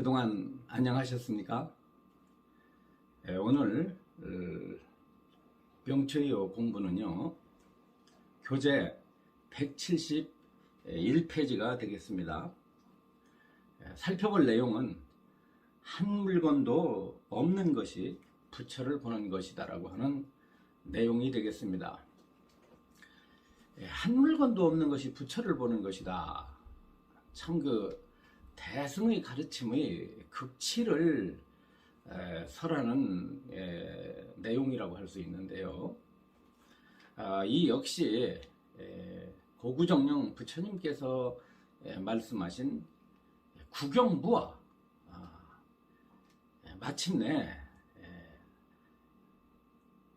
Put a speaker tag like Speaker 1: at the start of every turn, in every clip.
Speaker 1: 그동안 안녕하셨습니까? 오늘 명초이어 공부는요, 교재 171페이지가 되겠습니다. 살펴볼 내용은 한 물건도 없는 것이 부처를 보는 것이다 라고 하는 내용이 되겠습니다. 한 물건도 없는 것이 부처를 보는 것이다. 참 대승의 가르침의 극치를 설하는 내용이라고 할 수 있는데요. 이 역시 고구정령 부처님께서 말씀하신 구경무아, 마침내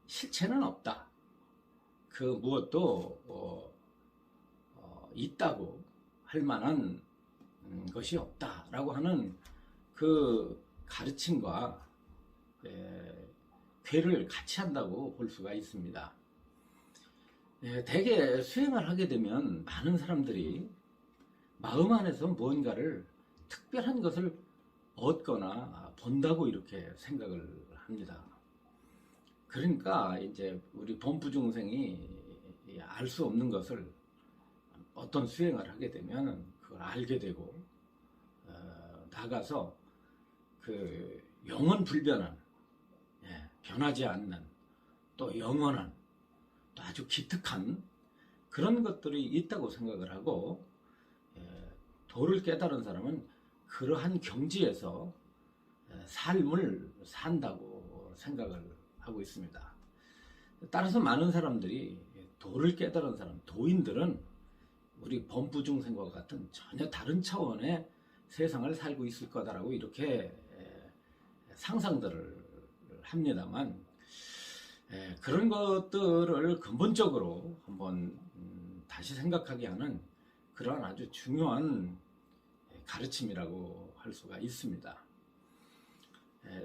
Speaker 1: 실체는 없다. 그 무엇도 있다고 할 만한 것이 없다라고 하는 그 가르침과 괴를 같이 한다고 볼 수가 있습니다. 대개 수행을 하게 되면 많은 사람들이 마음 안에서 무언가를 특별한 것을 얻거나 본다고 이렇게 생각을 합니다. 그러니까 이제 우리 범부중생이 알 수 없는 것을 어떤 수행을 하게 되면 그걸 알게 되고 나가서 그 영원 불변한, 변하지 않는, 또 영원한, 또 아주 기특한 그런 것들이 있다고 생각을 하고, 도를 깨달은 사람은 그러한 경지에서 삶을 산다고 생각을 하고 있습니다. 따라서 많은 사람들이 도를 깨달은 사람, 도인들은 우리 범부중생과 같은 전혀 다른 차원의 세상을 살고 있을 거다라고 이렇게 상상들을 합니다만, 그런 것들을 근본적으로 한번 다시 생각하게 하는 그러한 아주 중요한 가르침이라고 할 수가 있습니다.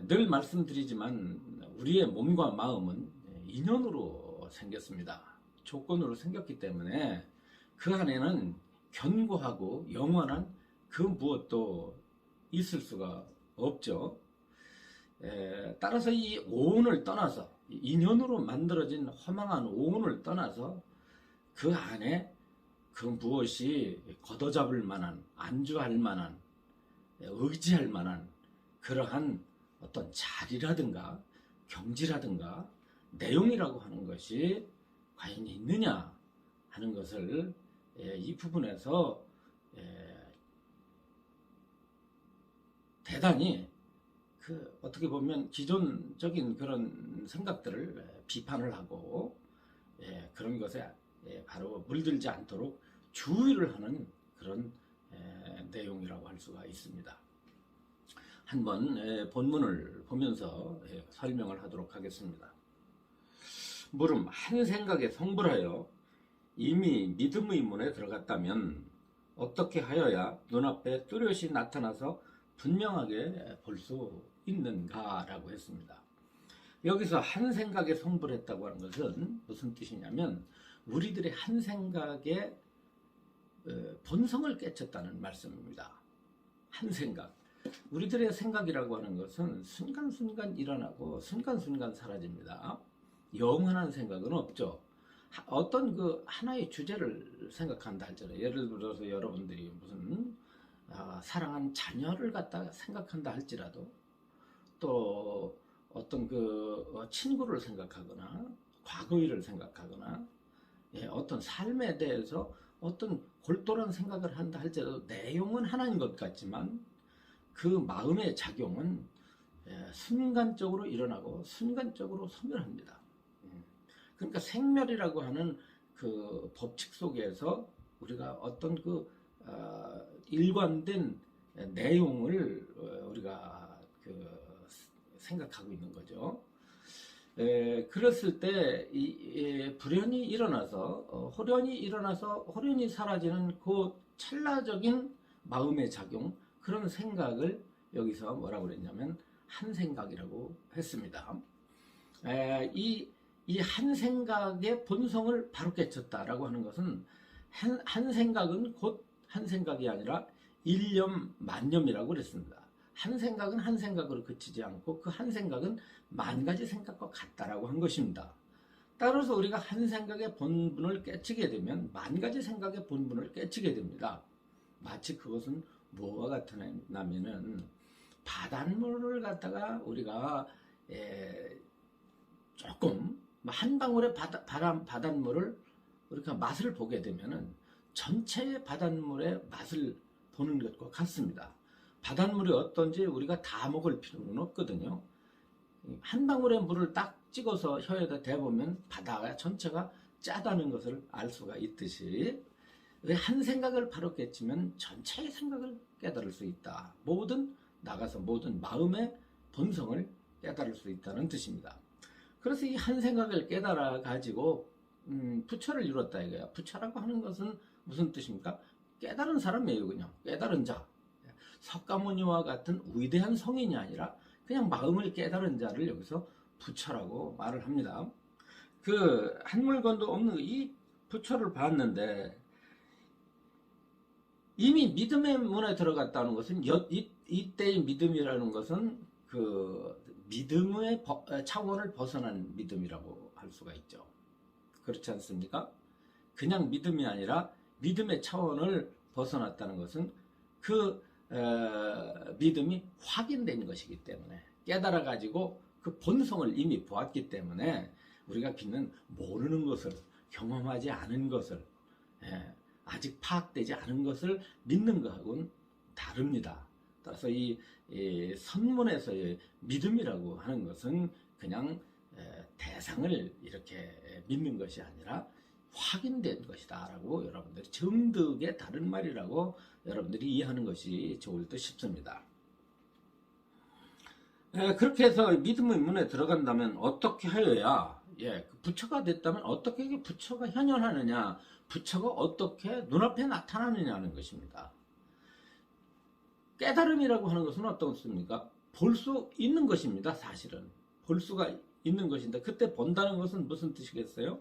Speaker 1: 늘 말씀드리지만 우리의 몸과 마음은 인연으로 생겼습니다. 조건으로 생겼기 때문에 그 안에는 견고하고 영원한 그 무엇도 있을 수가 없죠. 따라서 이 오온을 떠나서, 인연으로 만들어진 허망한 오온을 떠나서 그 안에 그 무엇이 걷어잡을 만한, 안주할 만한, 의지할 만한 그러한 어떤 자리라든가 경지라든가 내용이라고 하는 것이 과연 있느냐 하는 것을 이 부분에서 대단히 어떻게 보면 기존적인 그런 생각들을 비판을 하고 그런 것에 바로 물들지 않도록 주의를 하는 그런 내용이라고 할 수가 있습니다. 한번 본문을 보면서 설명을 하도록 하겠습니다. 물음 한 생각에 성불하여 이미 믿음의 문에 들어갔다면 어떻게 하여야 눈앞에 뚜렷이 나타나서 분명하게 볼 수 있는가 라고 했습니다. 여기서 한 생각에 성불했다고 하는 것은 무슨 뜻이냐면 우리들의 한 생각에 본성을 깨쳤다는 말씀입니다. 한 생각. 우리들의 생각이라고 하는 것은 순간순간 일어나고 순간순간 사라집니다. 영원한 생각은 없죠. 어떤 하나의 주제를 생각한다 할지라도, 예를 들어서 여러분들이 무슨 사랑한 자녀를 갖다가 생각한다 할지라도, 또 어떤 친구를 생각하거나 과거일을 생각하거나 어떤 삶에 대해서 어떤 골똘한 생각을 한다 할지라도 내용은 하나인 것 같지만 그 마음의 작용은 순간적으로 일어나고 순간적으로 소멸합니다. 그러니까 생멸이라고 하는 그 법칙 속에서 우리가 어떤 일관된 내용을 우리가 생각하고 있는 거죠. 그랬을 때 불현이 일어나서 호련이 사라지는 그 찰나적인 마음의 작용, 그런 생각을 여기서 뭐라고 그랬냐면 한 생각이라고 했습니다. 이 한 생각의 본성을 바로 깨쳤다라고 하는 것은 한 생각은 곧 한 생각이 아니라 일념 만념이라고 그랬습니다. 한 생각은 한 생각으로 그치지 않고 그 한 생각은 만 가지 생각과 같다라고 한 것입니다. 따라서 우리가 한 생각의 본분을 깨치게 되면 만 가지 생각의 본분을 깨치게 됩니다. 마치 그것은 뭐와 같으냐면은 바닷물을 갖다가 우리가 조금 한 방울의 바닷물을 우리가 맛을 보게 되면은 전체의 바닷물의 맛을 보는 것과 같습니다. 바닷물이 어떤지 우리가 다 먹을 필요는 없거든요. 한 방울의 물을 딱 찍어서 혀에다 대보면 바다가 전체가 짜다는 것을 알 수가 있듯이 한 생각을 바로 깨치면 전체의 생각을 깨달을 수 있다. 모든 마음의 본성을 깨달을 수 있다는 뜻입니다. 그래서 이 한 생각을 깨달아 가지고 부처를 이뤘다 이거야. 부처라고 하는 것은 무슨 뜻입니까? 깨달은 사람이에요. 그냥 깨달은 자. 석가모니와 같은 위대한 성인이 아니라 그냥 마음을 깨달은 자를 여기서 부처라고 말을 합니다. 그 한 물건도 없는 이 부처를 봤는데 이미 믿음의 문에 들어갔다는 것은 이때의 믿음이라는 것은 그 믿음의 차원을 벗어난 믿음이라고 할 수가 있죠. 그렇지 않습니까? 그냥 믿음이 아니라 믿음의 차원을 벗어났다는 것은 그 믿음이 확인된 것이기 때문에 깨달아 가지고 그 본성을 이미 보았기 때문에 우리가 믿는 모르는 것을 경험하지 않은 것을 아직 파악되지 않은 것을 믿는 것하고는 다릅니다. 따라서 이 선문에서의 믿음이라고 하는 것은 그냥 대상을 이렇게 믿는 것이 아니라 확인된 것이다 라고 여러분들이 정득의 다른 말이라고 여러분들이 이해하는 것이 좋을 듯 싶습니다. 그렇게 해서 믿음의 문에 들어간다면 어떻게 하여야 그 부처가 됐다면 어떻게 부처가 현현하느냐, 부처가 어떻게 눈앞에 나타나느냐는 것입니다. 깨달음이라고 하는 것은 어떻습니까? 볼 수 있는 것입니다. 사실은 볼 수가 있는 것인데 그때 본다는 것은 무슨 뜻이겠어요?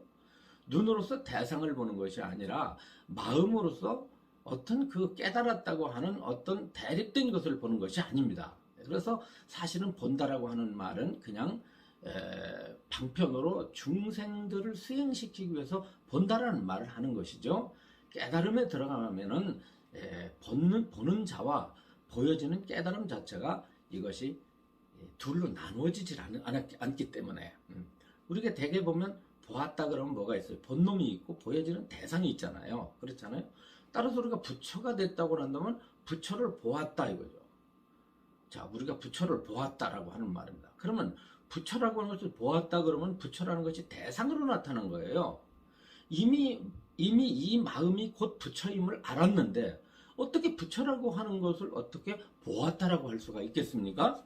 Speaker 1: 눈으로서 대상을 보는 것이 아니라 마음으로서 어떤 그 깨달았다고 하는 어떤 대립된 것을 보는 것이 아닙니다. 그래서 사실은 본다라고 하는 말은 그냥 방편으로 중생들을 수행시키기 위해서 본다라는 말을 하는 것이죠. 깨달음에 들어가면은 보는 자와 보여지는 깨달음 자체가 이것이 둘로 나누어지질 않기 때문에 우리가 대개 보면 보았다 그러면 뭐가 있어요? 본 놈이 있고 보여지는 대상이 있잖아요. 그렇잖아요. 따라서 우리가 부처가 됐다고 한다면 부처를 보았다 이거죠. 자, 우리가 부처를 보았다라고 하는 말입니다. 그러면 부처라고 하는 것을 보았다 그러면 부처라는 것이 대상으로 나타난 거예요. 이미 이 마음이 곧 부처임을 알았는데 어떻게 부처라고 하는 것을 어떻게 보았다라고 할 수가 있겠습니까?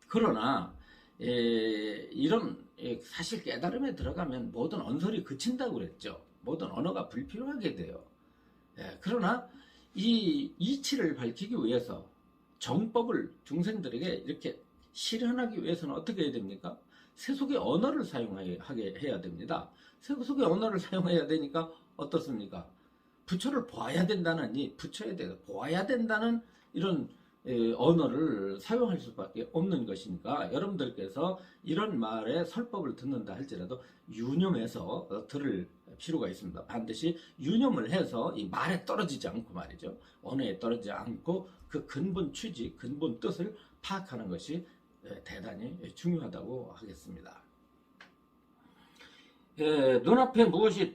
Speaker 1: 그러나 이런 사실 깨달음에 들어가면 모든 언설이 그친다고 그랬죠. 모든 언어가 불필요하게 돼요. 그러나 이 이치를 밝히기 위해서 정법을 중생들에게 이렇게 실현하기 위해서는 어떻게 해야 됩니까? 세속의 언어를 사용하게 해야 됩니다. 세속의 언어를 사용해야 되니까 어떻습니까? 부처를 보아야 된다는 이 부처에 대해서 보아야 된다는 이런 언어를 사용할 수밖에 없는 것이니까 여러분들께서 이런 말에 설법을 듣는다 할지라도 유념해서 들을 필요가 있습니다. 반드시 유념을 해서 이 말에 떨어지지 않고 말이죠. 언어에 떨어지지 않고 그 근본 취지, 근본 뜻을 파악하는 것이 대단히 중요하다고 하겠습니다. 눈앞에 무엇이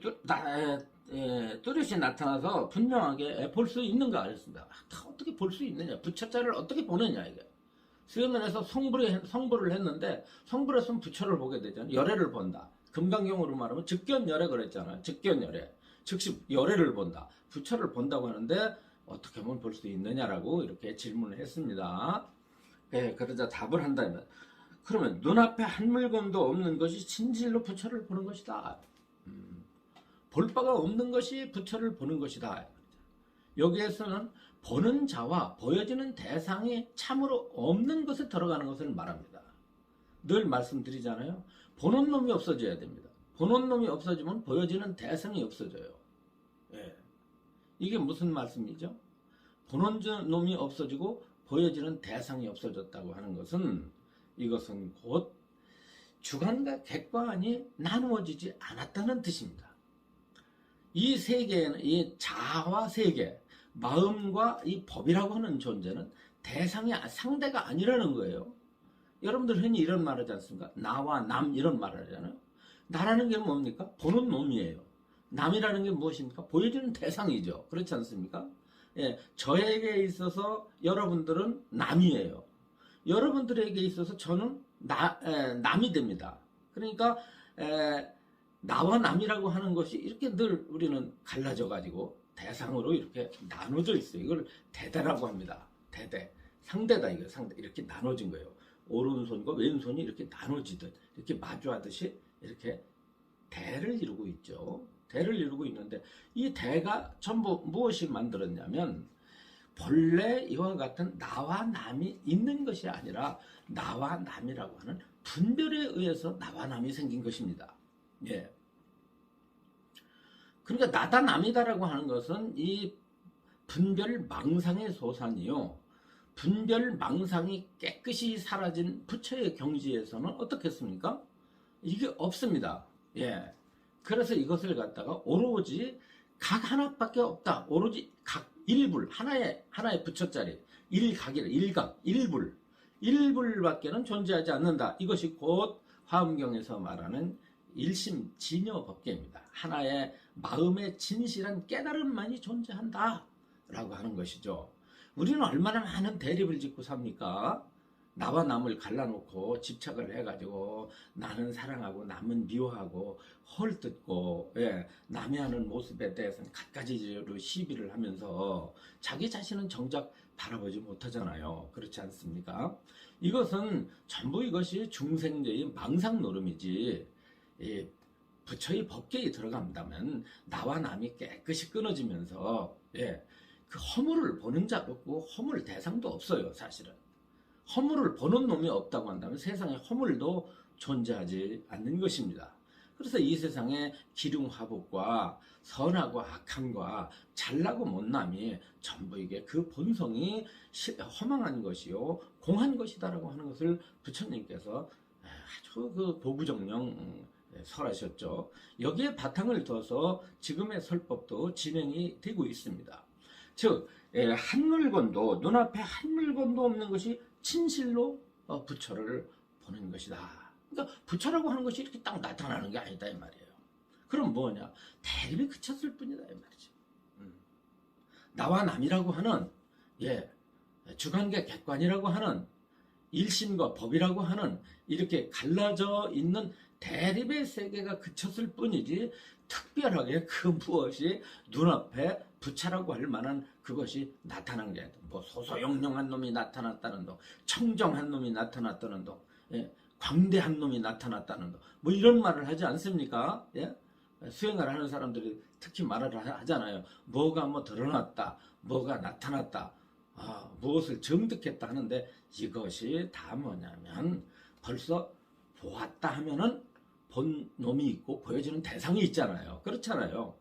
Speaker 1: 뚜렷이 나타나서 분명하게 볼 수 있는가 하셨습니다. 어떻게 볼 수 있느냐? 부처자를 어떻게 보느냐 이게. 수연원에서 성불을 했는데 성불 했으면 부처를 보게 되잖아요. 열애를 본다. 금강경으로 말하면 즉견열애 그랬잖아요. 즉견열애. 즉시 열애를 본다. 부처를 본다고 하는데 어떻게 하면 볼 수 있느냐라고 이렇게 질문을 했습니다. 그러자 답을 한다면 그러면 눈앞에 한 물건도 없는 것이 진실로 부처를 보는 것이다. 볼 바가 없는 것이 부처를 보는 것이다. 여기에서는 보는 자와 보여지는 대상이 참으로 없는 것에 들어가는 것을 말합니다. 늘 말씀드리잖아요. 보는 놈이 없어져야 됩니다. 보는 놈이 없어지면 보여지는 대상이 없어져요. 이게 무슨 말씀이죠? 보는 놈이 없어지고 보여지는 대상이 없어졌다고 하는 것은 이것은 곧 주관과 객관이 나누어지지 않았다는 뜻입니다. 이 세계에는 이 자아와 세계, 마음과 이 법이라고 하는 존재는 대상이 상대가 아니라는 거예요. 여러분들 흔히 이런 말 하지 않습니까? 나와 남 이런 말 하잖아요. 나라는 게 뭡니까? 보는 놈이에요. 남이라는 게 무엇입니까? 보여지는 대상이죠. 그렇지 않습니까? 예, 저에게 있어서 여러분들은 남이에요. 여러분들에게 있어서 저는 남이 됩니다. 그러니까 나와 남이라고 하는 것이 이렇게 늘 우리는 갈라져 가지고 대상으로 이렇게 나눠져 있어요. 이걸 대대라고 합니다. 대대. 상대다 이거 상대. 이렇게 나눠진 거예요. 오른손과 왼손이 이렇게 나눠지듯 이렇게 마주하듯이 이렇게 대를 이루고 있죠. 대를 이루고 있는데 이 대가 전부 무엇이 만들었냐면 본래 이와 같은 나와 남이 있는 것이 아니라 나와 남이라고 하는 분별에 의해서 나와 남이 생긴 것입니다. 예. 그러니까 나다 남이다라고 하는 것은 이 분별 망상의 소산이요. 분별 망상이 깨끗이 사라진 부처의 경지에서는 어떻겠습니까? 이게 없습니다. 예. 그래서 이것을 갖다가 오로지 각 하나밖에 없다. 오로지 각 일불 하나의 부처짜리 일각이라 일각 일불 일불밖에는 존재하지 않는다. 이것이 곧 화엄경에서 말하는 일심 진여 법계입니다. 하나의 마음의 진실한 깨달음만이 존재한다 라고 하는 것이죠. 우리는 얼마나 많은 대립을 짓고 삽니까? 나와 남을 갈라놓고 집착을 해가지고 나는 사랑하고 남은 미워하고 헐뜯고 예, 남이 하는 모습에 대해서는 갖가지로 시비를 하면서 자기 자신은 정작 바라보지 못하잖아요. 그렇지 않습니까? 이것은 전부 이것이 중생제의 망상 노름이지 이 부처의 법계에 들어간다면 나와 남이 깨끗이 끊어지면서 예, 그 허물을 보는 자도 없고 허물 대상도 없어요. 사실은. 허물을 보는 놈이 없다고 한다면 세상에 허물도 존재하지 않는 것입니다. 그래서 이 세상에 기륭화복과 선하고 악함과 잘나고 못남이 전부 이게 그 본성이 허망한 것이요 공한 것이다라고 하는 것을 부처님께서 아주 그 도구정령 설하셨죠. 여기에 바탕을 둬서 지금의 설법도 진행이 되고 있습니다. 즉 한 물건도 눈앞에 한 물건도 없는 것이 진실로 부처를 보는 것이다. 그러니까 부처라고 하는 것이 이렇게 딱 나타나는 게 아니다 이 말이에요. 그럼 뭐냐? 대립이 그쳤을 뿐이다 이 말이죠. 나와 남이라고 하는 주관과 객관이라고 하는 일심과 법이라고 하는 이렇게 갈라져 있는 대립의 세계가 그쳤을 뿐이지 특별하게 그 무엇이 눈앞에 부처라고 할 만한 그것이 나타난 게 아니다. 뭐 소소영령한 놈이 나타났다는 동, 청정한 놈이 나타났다는 동, 광대한 놈이 나타났다는 동, 뭐 이런 말을 하지 않습니까? 예? 수행을 하는 사람들이 특히 말을 하잖아요. 뭐가 뭐 드러났다, 뭐가 나타났다, 무엇을 정득했다 하는데 이것이 다 뭐냐면 벌써 보았다 하면은 본 놈이 있고 보여지는 대상이 있잖아요. 그렇잖아요.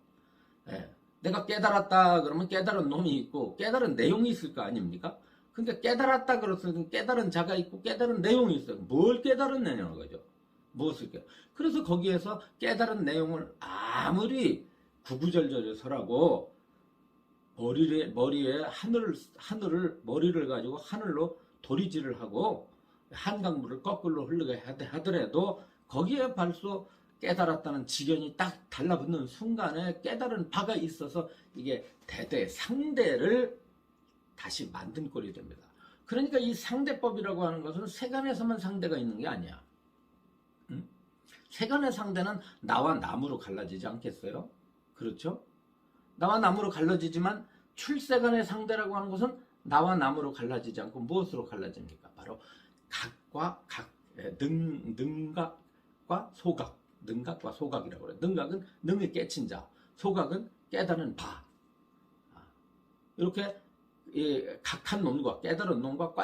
Speaker 1: 예. 내가 깨달았다 그러면 깨달은 놈이 있고 깨달은 내용이 있을 거 아닙니까? 근데 깨달았다 그랬으면 깨달은 자가 있고 깨달은 내용이 있어요. 뭘 깨달았느냐는 거죠. 무엇을 깨달았냐. 그래서 거기에서 깨달은 내용을 아무리 구구절절해서라고 머리에 머리를 가지고 하늘로 도리질을 하고 한강물을 거꾸로 흐르게 하더라도 거기에 벌써 깨달았다는 지견이 딱 달라붙는 순간에 깨달은 바가 있어서 이게 대대 상대를 다시 만든 꼴이 됩니다. 그러니까 이 상대법이라고 하는 것은 세간에서만 상대가 있는 게 아니야. 응? 세간의 상대는 나와 남으로 갈라지지 않겠어요? 그렇죠? 나와 남으로 갈라지지만 출세간의 상대라고 하는 것은 나와 남으로 갈라지지 않고 무엇으로 갈라집니까? 바로 각과 능각과 소각. 능각과 소각이라고 그래요. 능각은 능이 깨친 자, 소각은 깨달은 바. 이렇게 각한 놈과 깨달은 놈과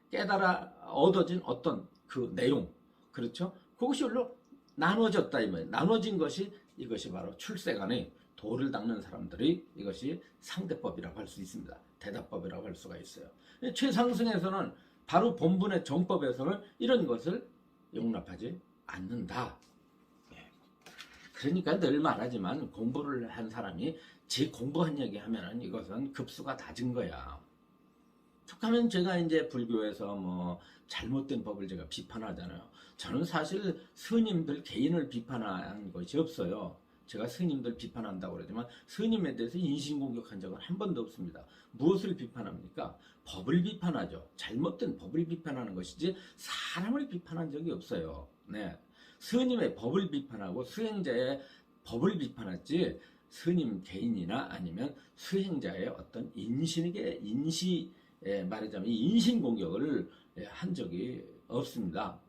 Speaker 1: 깨달아 얻어진 어떤 그 내용, 그렇죠? 그것이 물론 나눠졌다 이 말이에요. 나눠진 것이 이것이 바로 출세간의 도를 닦는 사람들이 이것이 상대법이라고 할 수 있습니다. 대답법이라고 할 수가 있어요. 최상승에서는 바로 본분의 정법에서는 이런 것을 용납하지 않는다. 그러니까 늘 말하지만 공부를 한 사람이 제 공부한 얘기 하면은 이것은 급수가 낮은 거야. 툭하면 제가 이제 불교에서 뭐 잘못된 법을 제가 비판하잖아요. 저는 사실 스님들 개인을 비판한 것이 없어요. 제가 스님들 비판한다고 그러지만 스님에 대해서 인신공격한 적은 한 번도 없습니다. 무엇을 비판합니까? 법을 비판하죠. 잘못된 법을 비판하는 것이지 사람을 비판한 적이 없어요. 네. 스님의 법을 비판하고 수행자의 법을 비판했지 스님 개인이나 아니면 수행자의 어떤 말하자면 인신공격을 한 적이 없습니다.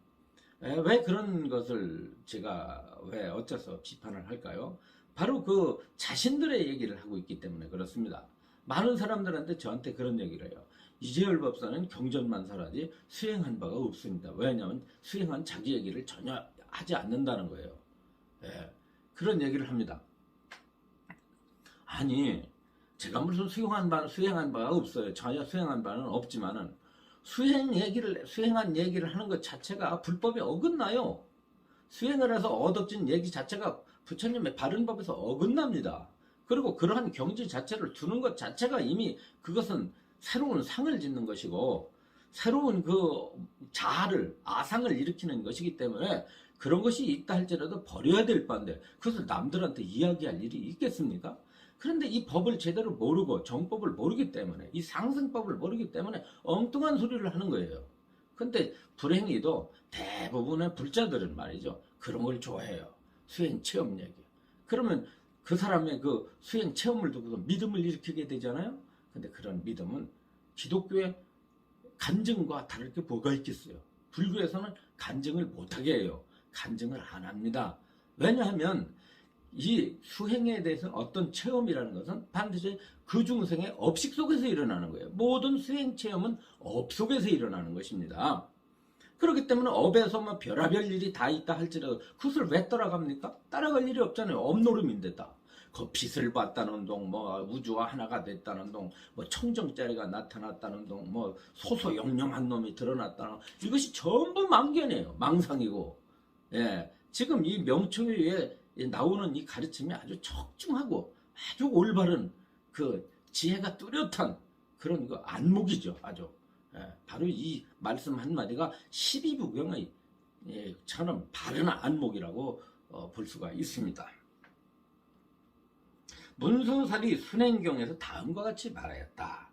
Speaker 1: 왜 그런 것을 제가 왜 어째서 비판을 할까요? 바로 그 자신들의 얘기를 하고 있기 때문에 그렇습니다. 많은 사람들한테 저한테 그런 얘기를 해요. 이재열 법사는 경전만 설하지 수행한 바가 없습니다. 왜냐하면 수행한 자기 얘기를 전혀 하지 않는다는 거예요. 그런 얘기를 합니다. 아니, 제가 무슨 수행한 바가 없어요. 전혀 수행한 바는 없지만은 수행한 얘기를 하는 것 자체가 불법에 어긋나요. 수행을 해서 얻어진 얘기 자체가 부처님의 바른 법에서 어긋납니다. 그리고 그러한 경지 자체를 두는 것 자체가 이미 그것은 새로운 상을 짓는 것이고 새로운 그 자아를 아상을 일으키는 것이기 때문에 그런 것이 있다 할지라도 버려야 될 바인데 그것을 남들한테 이야기할 일이 있겠습니까? 그런데 이 법을 제대로 모르고 정법을 모르기 때문에 이 상승법을 모르기 때문에 엉뚱한 소리를 하는 거예요. 근데 불행히도 대부분의 불자들은 말이죠. 그런 걸 좋아해요. 수행 체험 얘기. 그러면 그 사람의 그 수행 체험을 두고서 믿음을 일으키게 되잖아요. 근데 그런 믿음은 기독교의 간증과 다를 게 뭐가 있겠어요. 불교에서는 간증을 못하게 해요. 간증을 안 합니다. 왜냐하면 이 수행에 대해서는 어떤 체험이라는 것은 반드시 그 중생의 업식 속에서 일어나는 거예요. 모든 수행 체험은 업 속에서 일어나는 것입니다. 그렇기 때문에 업에서 뭐 별의별 일이 다 있다 할지라도 그것을 왜 따라갑니까? 따라갈 일이 없잖아요. 업노름인데 다. 그 빛을 봤다는 동, 뭐 우주와 하나가 됐다는 동, 뭐 청정자리가 나타났다는 동, 뭐 소소영령한 놈이 드러났다는 이것이 전부 망견이에요. 망상이고. 예. 지금 이 명초에 나오는 이 가르침이 아주 적중하고 아주 올바른 그 지혜가 뚜렷한 그런 그 안목이죠. 아주. 예. 바로 이 말씀 한마디가 12부경의 처럼 바른 안목이라고 볼 수가 있습니다. 문수살이 순행경에서 다음과 같이 말하였다.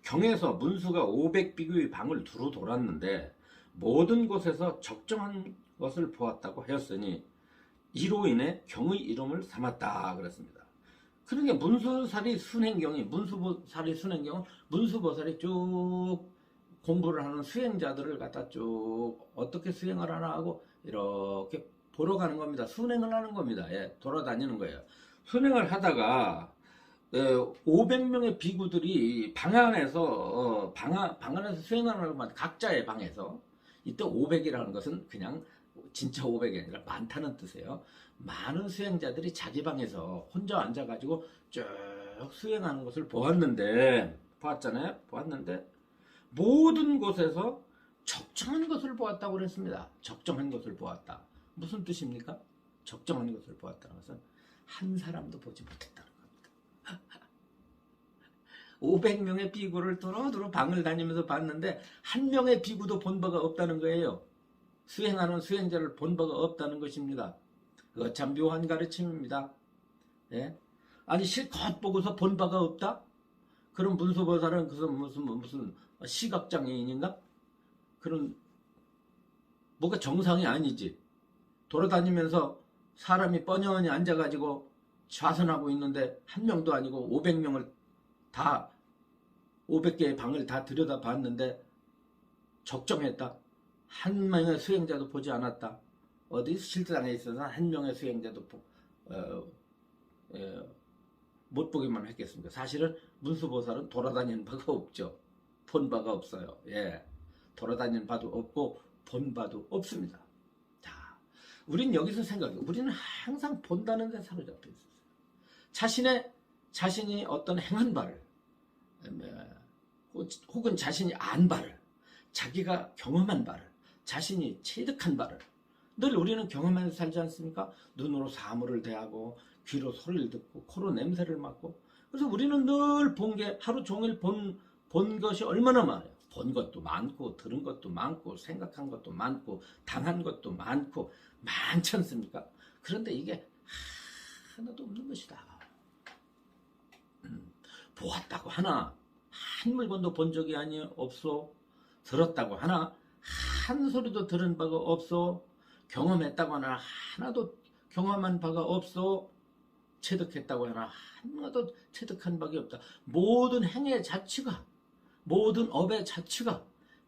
Speaker 1: 경에서 문수가 500비교의 방을 두루 돌았는데 모든 곳에서 적정한 것을 보았다고 하였으니 이로 인해 경의 이름을 삼았다 그랬습니다. 그러니까 문수살이 순행경은 문수보살이 쭉 공부를 하는 수행자들을 갖다 쭉 어떻게 수행을 하나 하고 이렇게 보러 가는 겁니다. 순행을 하는 겁니다. 예, 돌아다니는 거예요. 순행을 하다가 500명의 비구들이 방 안에서 수행하는 것만 각자의 방에서 이때 500이라는 것은 그냥 진짜 500이 아니라 많다는 뜻이에요. 많은 수행자들이 자기 방에서 혼자 앉아가지고 쭉 수행하는 것을 보았는데 모든 곳에서 적정한 것을 보았다고 그랬습니다. 적정한 것을 보았다. 무슨 뜻입니까? 적정한 것을 보았다는 것은 한 사람도 보지 못했다는 겁니다. 500명의 비구를 두루두루 방을 다니면서 봤는데 한 명의 비구도 본 바가 없다는 거예요. 수행하는 수행자를 본 바가 없다는 것입니다. 그거 참 묘한 가르침입니다. 예? 아니 실컷 보고서 본 바가 없다? 그럼 문수보살은 무슨 시각장애인인가? 그런 뭐가 정상이 아니지. 돌아다니면서 사람이 뻔연히 앉아가지고 좌선하고 있는데 한 명도 아니고 500명을 다 500개의 방을 다 들여다봤는데 적정했다. 한 명의 수행자도 보지 않았다. 어디 실상에 있어서 한 명의 수행자도 못 보기만 했겠습니까? 사실은 문수보살은 돌아다니는 바가 없죠. 본 바가 없어요. 예, 돌아다니는 바도 없고 본 바도 없습니다. 자, 우린 여기서 생각해. 우리는 항상 본다는 데 사로잡혀 있었어요. 자신이 어떤 행한 바를, 혹은 자신이 안 바를, 자기가 경험한 바를, 자신이 체득한 바를 늘 우리는 경험하면서 살지 않습니까? 눈으로 사물을 대하고 귀로 소리를 듣고 코로 냄새를 맡고, 그래서 우리는 늘 본 게, 하루 종일 본 것이 얼마나 많아요. 본 것도 많고 들은 것도 많고 생각한 것도 많고 당한 것도 많고 많지 않습니까? 그런데 이게 하나도 없는 것이다. 보았다고 하나 한 물건도 본 적이 없어. 들었다고 하나 한 소리도 들은 바가 없어. 경험했다고 하나 하나도 경험한 바가 없어. 체득했다고 하나 하나도 체득한 바가 없다. 모든 행의 자체가, 모든 업의 자체가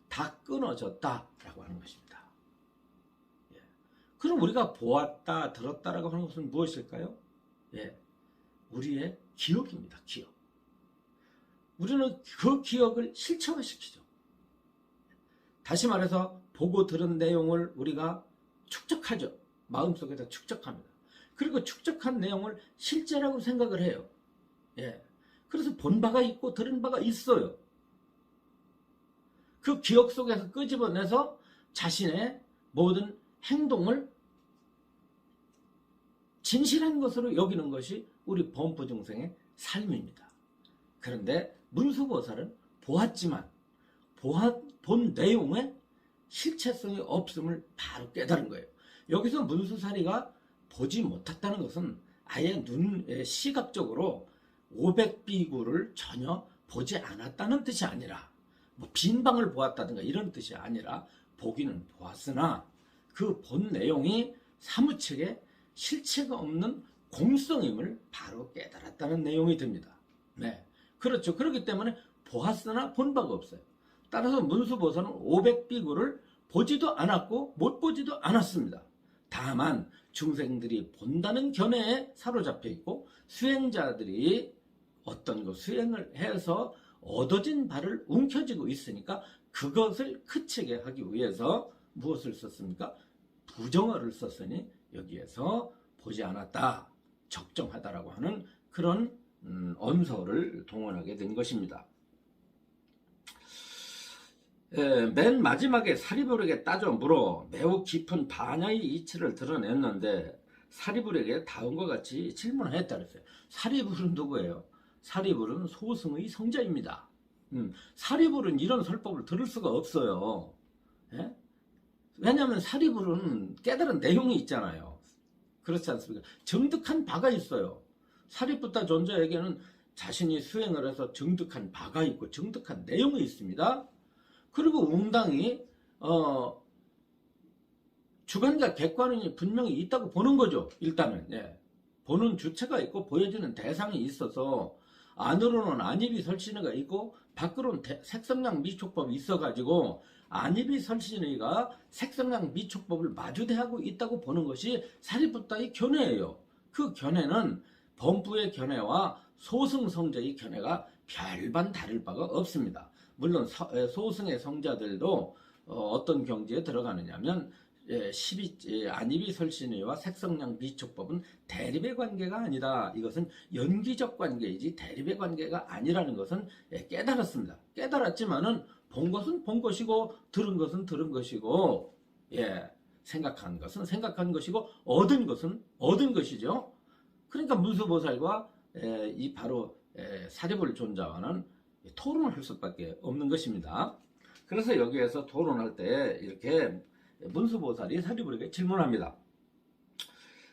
Speaker 1: 다 끊어졌다라고 하는 것입니다. 예. 그럼 우리가 보았다, 들었다라고 하는 것은 무엇일까요? 예. 우리의 기억입니다. 기억. 우리는 그 기억을 실체화시키죠. 다시 말해서 보고 들은 내용을 우리가 축적하죠. 마음속에다 축적합니다. 그리고 축적한 내용을 실제라고 생각을 해요. 예. 그래서 본 바가 있고 들은 바가 있어요. 그 기억 속에서 끄집어내서 자신의 모든 행동을 진실한 것으로 여기는 것이 우리 범부 중생의 삶입니다. 그런데 문수보살은 보았지만 본 내용에 실체성이 없음을 바로 깨달은 거예요. 여기서 문수사리가 보지 못했다는 것은 아예 시각적으로 500비구를 전혀 보지 않았다는 뜻이 아니라, 뭐 빈방을 보았다든가 이런 뜻이 아니라, 보기는 보았으나 그 본 내용이 사무책에 실체가 없는 공성임을 바로 깨달았다는 내용이 됩니다. 네, 그렇죠. 그렇기 때문에 보았으나 본 바가 없어요. 따라서 문수보살은 500비구를 보지도 않았고 못 보지도 않았습니다. 다만 중생들이 본다는 견해에 사로잡혀 있고, 수행자들이 어떤 것 수행을 해서 얻어진 바를 움켜쥐고 있으니까 그것을 크치게 하기 위해서 무엇을 썼습니까? 부정어를 썼으니 여기에서 보지 않았다, 적정하다라고 하는 그런 언서를 동원하게 된 것입니다. 맨 마지막에 사리불에게 따져 물어 매우 깊은 반야의 이치를 드러냈는데, 사리불에게 다음과 같이 질문을 했다 그랬어요. 사리불은 누구예요? 사리불은 소승의 성자입니다. 사리불은 이런 설법을 들을 수가 없어요. 예? 왜냐하면 사리불은 깨달은 내용이 있잖아요. 그렇지 않습니까? 정득한 바가 있어요. 사리부타 존자에게는 자신이 수행을 해서 정득한 바가 있고 정득한 내용이 있습니다. 그리고 응당히 주관과 객관이 분명히 있다고 보는 거죠. 일단은 보는 주체가 있고 보여지는 대상이 있어서, 안으로는 안입이 설신의가 있고 밖으로는 색성량 미촉법이 있어가지고 안입이 설신의가 색성량 미촉법을 마주대하고 있다고 보는 것이 사리부타의 견해예요. 그 견해는 범부의 견해와 소승성자의 견해가 별반 다를 바가 없습니다. 물론 소승의 성자들도 어떤 경지에 들어가느냐면, 안입이 설신의와 색성량 미촉법은 대립의 관계가 아니다. 이것은 연기적 관계이지 대립의 관계가 아니라는 것은 깨달았습니다. 깨달았지만은 본 것은 본 것이고 들은 것은 들은 것이고, 생각한 것은 생각한 것이고 얻은 것은 얻은 것이죠. 그러니까 문수보살과 이 바로 사리불 존자와는 토론을 할 수밖에 없는 것입니다. 그래서 여기에서 토론할 때 이렇게 문수보살이 사리불에게 질문합니다.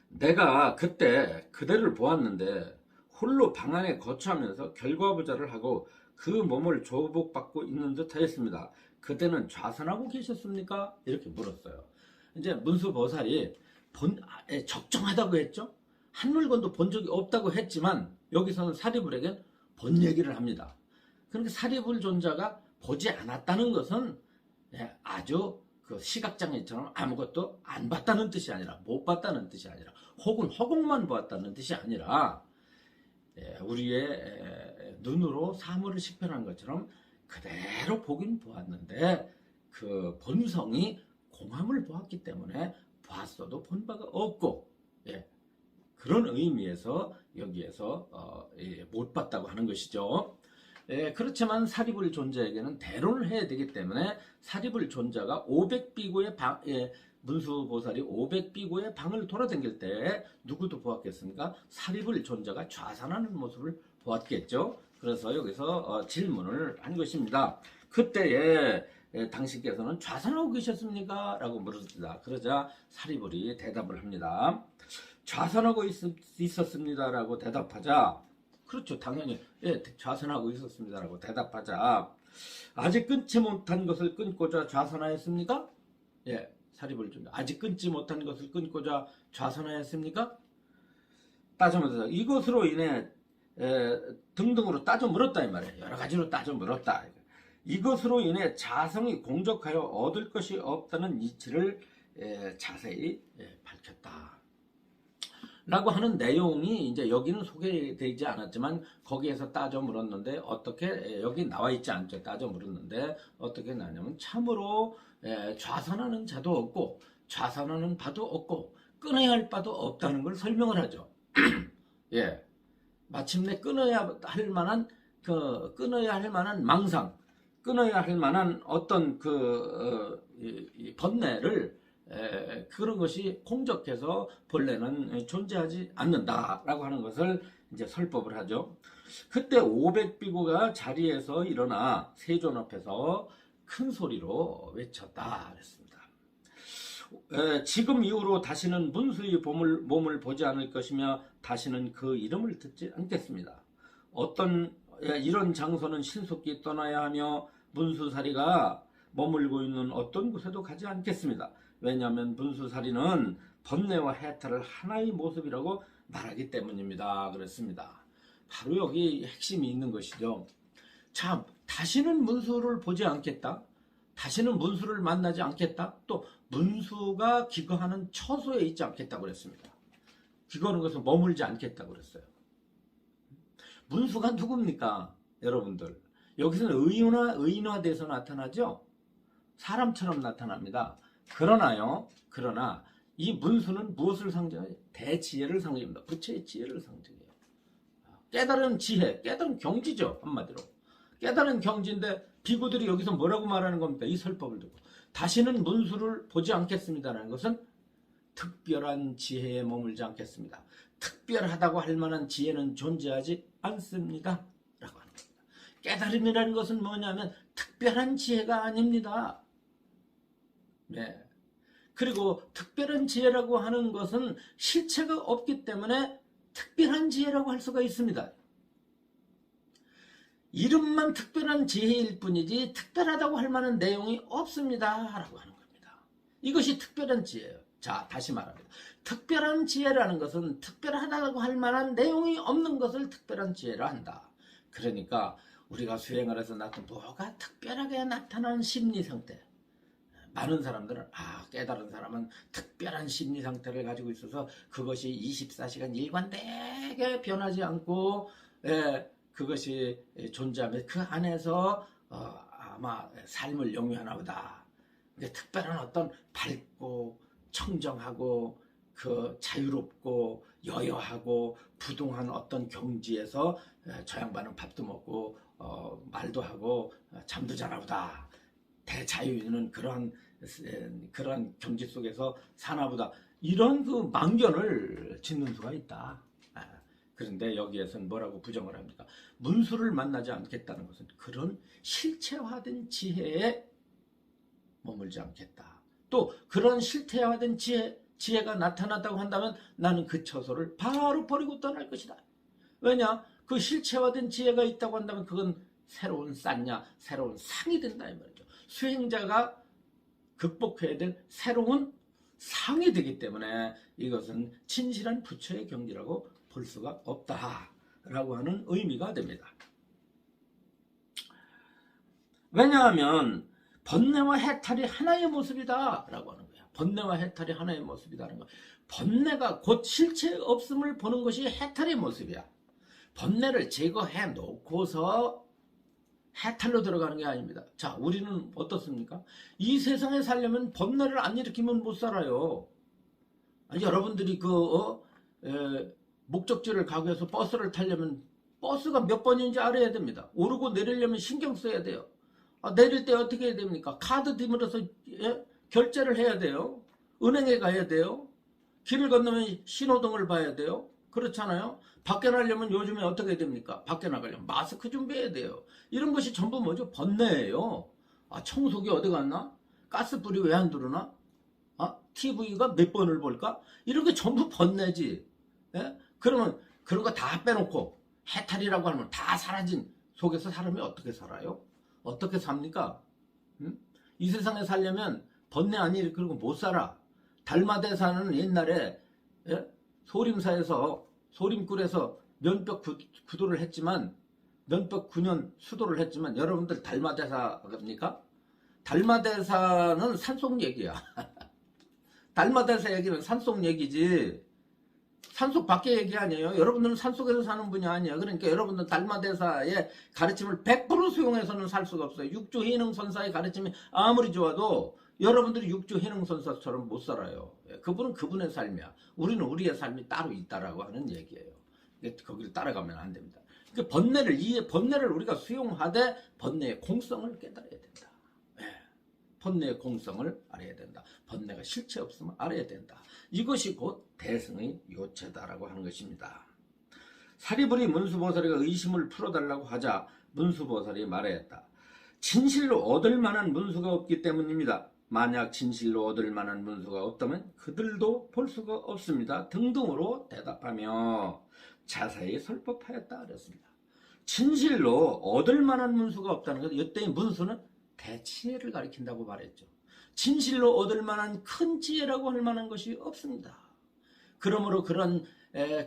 Speaker 1: 내가 그때 그대를 보았는데 홀로 방 안에 거처하면서 결과부자를 하고 그 몸을 조복받고 있는 듯 하였습니다. 그때는 좌선하고 계셨습니까? 이렇게 물었어요. 이제 문수보살이 적정하다고 했죠. 한 물건도 본 적이 없다고 했지만 여기서는 사리불에겐 본 얘기를 합니다. 그러니까 사리불 존자가 보지 않았다는 것은 아주 그 시각장애처럼 아무것도 안 봤다는 뜻이 아니라, 못 봤다는 뜻이 아니라, 혹은 허공만 보았다는 뜻이 아니라, 우리의 눈으로 사물을 식별한 것처럼 그대로 보긴 보았는데 그 본성이 공함을 보았기 때문에 봤어도 본 바가 없고, 그런 의미에서 여기에서 못 봤다고 하는 것이죠. 그렇지만 사리불 존자에게는 대론을 해야 되기 때문에 사리불 존자가 500비고의 문수보살이 500비고의 방을 돌아다닐 때 누구도 보았겠습니까? 사리불 존자가 좌선하는 모습을 보았겠죠. 그래서 여기서 질문을 한 것입니다. 그때에 당신께서는 좌선하고 계셨습니까? 라고 물었습니다. 그러자 사리불이 대답을 합니다. 좌선하고 있었습니다. 라고 대답하자, 그렇죠. 당연히 좌선하고 있었습니다. 라고 대답하자, 아직 끊지 못한 것을 끊고자 좌선하였습니까? 사리불 존자, 아직 끊지 못한 것을 끊고자 좌선하였습니까? 따져면서 이것으로 인해 등등으로 따져 물었다 이 말이에요. 여러 가지로 따져 물었다. 이것으로 인해 자성이 공적하여 얻을 것이 없다는 이치를 자세히 밝혔다. 라고 하는 내용이 이제 여기는 소개되지 않았지만 거기에서 따져 물었는데 어떻게 여기 나와 있지 않죠. 따져 물었는데 어떻게 나냐면 참으로 좌선하는 자도 없고 좌선하는 바도 없고 끊어야 할 바도 없다는 걸 설명을 하죠. 마침내 끊어야 할 만한 망상, 끊어야 할 만한 어떤 번뇌를 그런 것이 공적해서 본래는 존재하지 않는다라고 하는 것을 이제 설법을 하죠. 그때 500비고가 자리에서 일어나 세존 앞에서 큰 소리로 외쳤다 그랬습니다. 지금 이후로 다시는 문수의 몸을 보지 않을 것이며 다시는 그 이름을 듣지 않겠습니다. 이런 장소는 신속히 떠나야 하며 문수사리가 머물고 있는 어떤 곳에도 가지 않겠습니다. 왜냐하면 문수사리는 번뇌와 해탈을 하나의 모습이라고 말하기 때문입니다. 그랬습니다. 바로 여기 핵심이 있는 것이죠. 참, 다시는 문수를 보지 않겠다. 다시는 문수를 만나지 않겠다. 또 문수가 기거하는 처소에 있지 않겠다고 그랬습니다. 기거하는 것은 머물지 않겠다고 그랬어요. 문수가 누굽니까? 여러분들. 여기서는 의인화돼서 나타나죠? 사람처럼 나타납니다. 그러나 이 문수는 무엇을 상징해요? 대지혜를 상징합니다. 부처의 지혜를 상징해요. 깨달은 지혜, 깨달은 경지죠. 한마디로. 깨달은 경지인데 비구들이 여기서 뭐라고 말하는 겁니까? 이 설법을 두고. 다시는 문수를 보지 않겠습니다라는 것은 특별한 지혜에 머물지 않겠습니다. 특별하다고 할 만한 지혜는 존재하지 않습니다. 라고 하는 겁니다. 깨달음이라는 것은 뭐냐면 특별한 지혜가 아닙니다. 그리고 특별한 지혜라고 하는 것은 실체가 없기 때문에 특별한 지혜라고 할 수가 있습니다. 이름만 특별한 지혜일 뿐이지 특별하다고 할 만한 내용이 없습니다. 라고 하는 겁니다. 이것이 특별한 지혜예요. 자, 다시 말합니다. 특별한 지혜라는 것은 특별하다고 할 만한 내용이 없는 것을 특별한 지혜라 한다. 그러니까 우리가 수행을 해서 뭐가 특별하게 나타나는 심리 상태. 많은 사람들은 깨달은 사람은 특별한 심리 상태를 가지고 있어서 그것이 24시간 일관되게 변하지 않고 그것이 존재하며 그 안에서 아마 삶을 영위하나 보다. 특별한 어떤 밝고 청정하고 자유롭고 여여하고 부동한 어떤 경지에서 저 양반은 밥도 먹고 말도 하고 잠도 자나 보다. 대자유인은 그런 경지 속에서 사나 보다. 이런 망견을 짓는 수가 있다. 그런데 여기에서는 뭐라고 부정을 합니까? 문수를 만나지 않겠다는 것은 그런 실체화된 지혜에 머물지 않겠다. 또 그런 실체화된 지혜가 나타났다고 한다면 나는 그 처소를 바로 버리고 떠날 것이다. 왜냐? 그 실체화된 지혜가 있다고 한다면 그건 새로운 쌍냐, 새로운 상이 된다 이 말이죠. 수행자가 극복해야 될 새로운 상이 되기 때문에 이것은 진실한 부처의 경지라고 볼 수가 없다라고 하는 의미가 됩니다. 왜냐하면 번뇌와 해탈이 하나의 모습이다 라고 하는 거야. 번뇌와 해탈이 하나의 모습이다는 거. 번뇌가 곧 실체 없음을 보는 것이 해탈의 모습이야. 번뇌를 제거해 놓고서 해탈로 들어가는 게 아닙니다. 자, 우리는 어떻습니까? 이 세상에 살려면 번뇌를 안 일으키면 못 살아요. 여러분들이 목적지를 가기 위해서 버스를 타려면 버스가 몇 번인지 알아야 됩니다. 오르고 내리려면 신경 써야 돼요. 내릴 때 어떻게 해야 됩니까? 카드 디물어서 결제를 해야 돼요. 은행에 가야 돼요. 길을 건너면 신호등을 봐야 돼요. 그렇잖아요. 밖에 나가려면 요즘에 어떻게 됩니까? 밖에 나가려면 마스크 준비해야 돼요. 이런 것이 전부 뭐죠? 번뇌예요. 청소기 어디 갔나? 가스불이 왜 안 들어오나? TV가 몇 번을 볼까? 이런 게 전부 번뇌지. 예? 그러면 그런 거 다 빼놓고 해탈이라고 하면 다 사라진 속에서 사람이 어떻게 살아요? 어떻게 삽니까? 이 세상에 살려면 번뇌 아니 그리고 못 살아. 달마대사는 옛날에 소림사에서 소림굴에서 면벽 구도를 했지만 면벽 9년 수도를 했지만 여러분들 달마대사입니까? 달마대사는 산속 얘기야. 달마대사 얘기는 산속 얘기지 산속 밖의 얘기 아니에요. 여러분들은 산속에서 사는 분이 아니에요. 그러니까 여러분들은 달마대사의 가르침을 100% 수용해서는 살 수가 없어요. 육조 해능선사의 가르침이 아무리 좋아도 여러분들이 육조 해능선사처럼 못 살아요. 그분은 그분의 삶이야. 우리는 우리의 삶이 따로 있다라고 하는 얘기예요. 거기를 따라가면 안 됩니다. 그러니까 번뇌를 우리가 수용하되 번뇌의 공성을 깨달아야 된다. 번뇌의 공성을 알아야 된다. 번뇌가 실체 없으면 알아야 된다. 이것이 곧 대승의 요체다라고 하는 것입니다. 사리부리 문수보살이가 의심을 풀어달라고 하자 문수보살이 말하였다. 진실로 얻을 만한 문수가 없기 때문입니다. 만약 진실로 얻을 만한 문수가 없다면 그들도 볼 수가 없습니다. 등등으로 대답하며 자세히 설법하였다 그랬습니다. 진실로 얻을 만한 문수가 없다는 것, 이때의 문수는 대치혜를 가리킨다고 말했죠. 진실로 얻을 만한 큰 지혜라고 할 만한 것이 없습니다. 그러므로 그런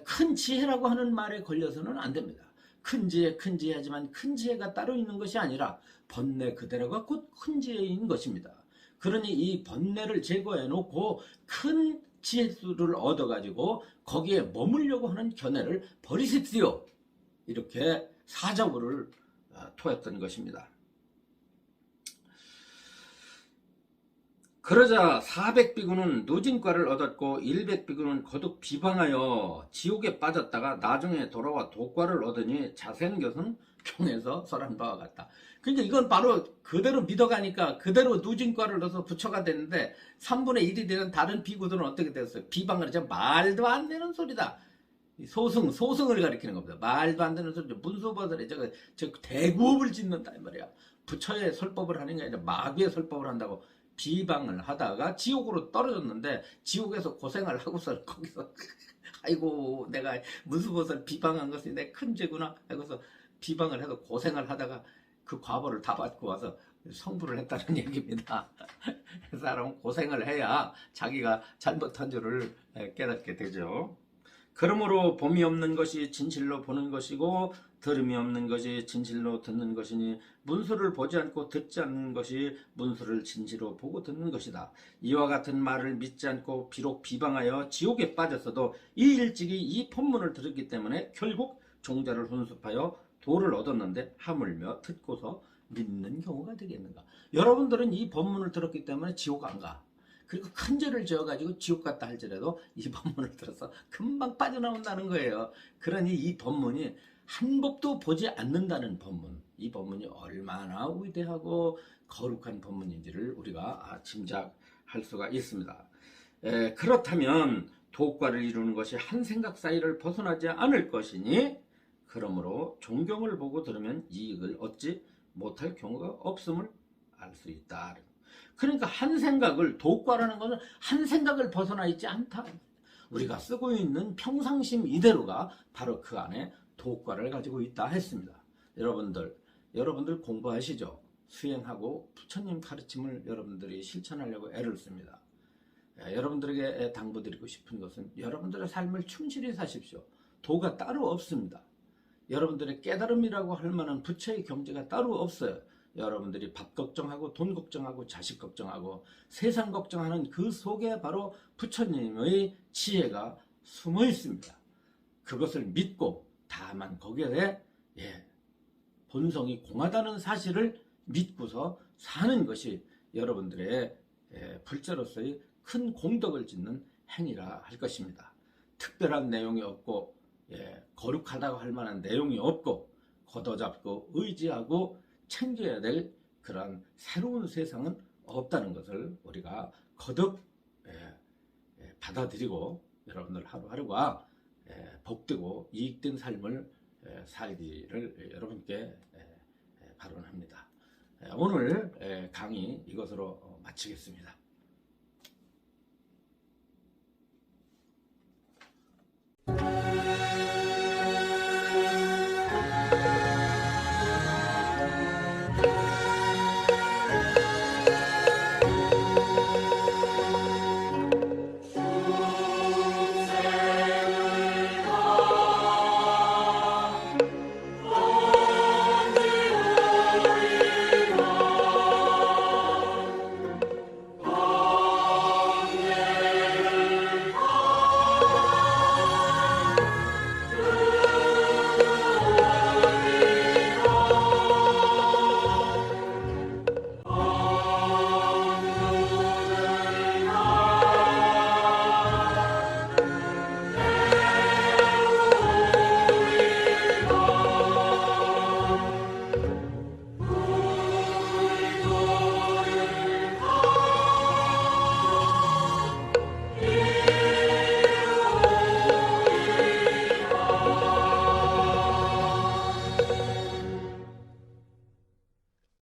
Speaker 1: 큰 지혜라고 하는 말에 걸려서는 안 됩니다. 큰 지혜 하지만 큰 지혜가 따로 있는 것이 아니라 번뇌 그대로가 곧 큰 지혜인 것입니다. 그러니 이 번뇌를 제거해 놓고 큰 지혜수를 얻어가지고 거기에 머물려고 하는 견해를 버리십시오. 이렇게 사자구를 토했던 것입니다. 그러자 400비구는 누진과를 얻었고 100비구는 거듭 비방하여 지옥에 빠졌다가 나중에 돌아와 도과를 얻으니 자생것은 경에서 설한 바와 같다. 그러니까 이건 바로 그대로 믿어가니까 그대로 누진과를 얻어서 부처가 됐는데 3분의 1이 되는 다른 비구들은 어떻게 됐어요? 비방을 하자 말도 안 되는 소리다. 소승을 가리키는 겁니다. 말도 안 되는 소리. 문수보살이 저 대구업을 짓는다 이 말이야. 부처의 설법을 하는 게 아니라 마귀의 설법을 한다고 비방을 하다가 지옥으로 떨어졌는데 지옥에서 고생을 하고서 거기서 아이고 내가 문수보살 비방한 것이 내 큰 죄구나 하고서 비방을 해서 고생을 하다가 그 과보를 다 받고 와서 성불을 했다는 얘기입니다. 사람은 고생을 해야 자기가 잘못한 줄을 깨닫게 되죠. 그러므로 봄이 없는 것이 진실로 보는 것이고 들음이 없는 것이 진실로 듣는 것이니 문수를 보지 않고 듣지 않는 것이 문수를 진실로 보고 듣는 것이다. 이와 같은 말을 믿지 않고 비록 비방하여 지옥에 빠졌어도 이 일찍이 이 법문을 들었기 때문에 결국 종자를 훈습하여 도를 얻었는데 하물며 듣고서 믿는 경우가 되겠는가. 여러분들은 이 법문을 들었기 때문에 지옥 안 가. 그리고 큰 죄를 지어가지고 지옥 갔다 할지라도 이 법문을 들어서 금방 빠져나온다는 거예요. 그러니 이 법문이 한 법도 보지 않는다는 법문, 이 법문이 얼마나 위대하고 거룩한 법문인지를 우리가 짐작할 수가 있습니다. 그렇다면 도과를 이루는 것이 한 생각 사이를 벗어나지 않을 것이니 그러므로 존경을 보고 들으면 이익을 얻지 못할 경우가 없음을 알 수 있다. 그러니까 한 생각을, 도과라는 것은 한 생각을 벗어나 있지 않다. 우리가 쓰고 있는 평상심 이대로가 바로 그 안에 도과를 가지고 있다 했습니다. 여러분들 공부하시죠. 수행하고 부처님 가르침을 여러분들이 실천하려고 애를 씁니다. 여러분들에게 당부드리고 싶은 것은 여러분들의 삶을 충실히 사십시오. 도가 따로 없습니다. 여러분들의 깨달음이라고 할 만한 부처의 경지가 따로 없어요. 여러분들이 밥 걱정하고 돈 걱정하고 자식 걱정하고 세상 걱정하는 그 속에 바로 부처님의 지혜가 숨어 있습니다. 그것을 믿고 다만 거기에 본성이 공하다는 사실을 믿고서 사는 것이 여러분들의 불자로서의 큰 공덕을 짓는 행위라 할 것입니다. 특별한 내용이 없고 거룩하다고 할 만한 내용이 없고 걷어잡고 의지하고 챙겨야 될 그런 새로운 세상은 없다는 것을 우리가 거듭 받아들이고 여러분들 하루하루가 복되고 이익된 삶을 살기를 여러분께 발언합니다. 오늘 강의 이것으로 마치겠습니다.